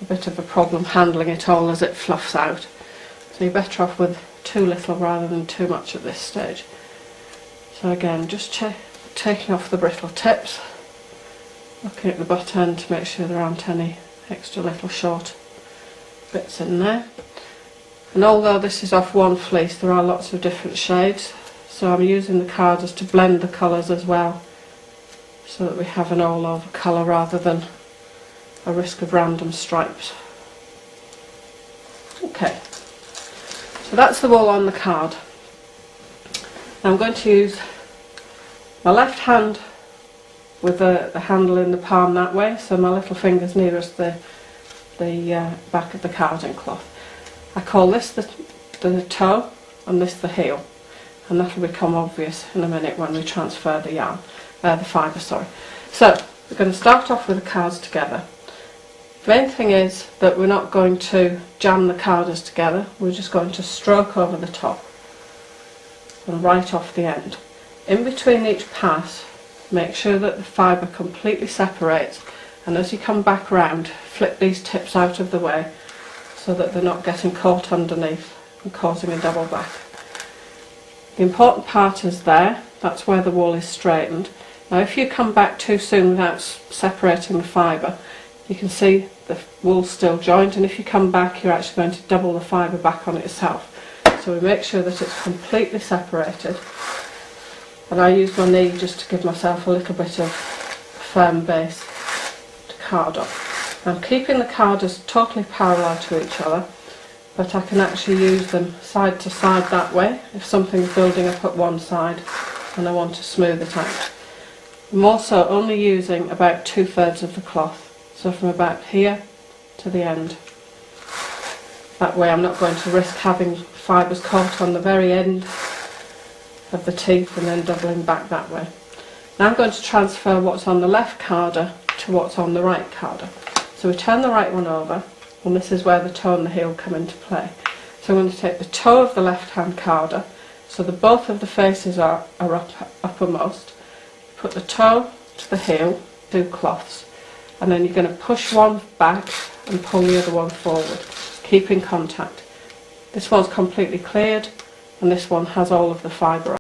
a bit of a problem handling it all as it fluffs out. So you're better off with too little rather than too much at this stage. So again, just taking off the brittle tips, looking at the butt end to make sure there aren't any extra little short bits in there. And although this is off one fleece, there are lots of different shades, so I'm using the carders to blend the colours as well, so that we have an all over colour rather than a risk of random stripes. Okay, so that's the wool on the card. Now I'm going to use my left hand with the handle in the palm that way, so my little finger's nearest the back of the carding cloth. I call this the toe and this the heel, and that will become obvious in a minute when we transfer the yarn, the fibre, sorry. So we're going to start off with the cards together. The main thing is that we're not going to jam the carders together, we're just going to stroke over the top and right off the end. In between each pass, make sure that the fibre completely separates, and as you come back round, flip these tips out of the way so that they're not getting caught underneath and causing a double back. The important part is there, that's where the wool is straightened. Now if you come back too soon without separating the fibre, you can see the wool's still joined, and if you come back you're actually going to double the fibre back on itself. So we make sure that it's completely separated, and I use my knee just to give myself a little bit of firm base to card on. I'm keeping the carders totally parallel to each other, but I can actually use them side to side that way if something's building up at one side and I want to smooth it out. I'm also only using about 2/3 of the cloth, so from about here to the end. That way I'm not going to risk having fibres caught on the very end of the teeth and then doubling back that way. Now I'm going to transfer what's on the left carder to what's on the right carder. So we turn the right one over, and this is where the toe and the heel come into play. So I'm going to take the toe of the left hand carder, so that both of the faces are uppermost. Put the toe to the heel, 2 cloths, and then you're going to push one back and pull the other one forward, keep in contact. This one's completely cleared and this one has all of the fibre.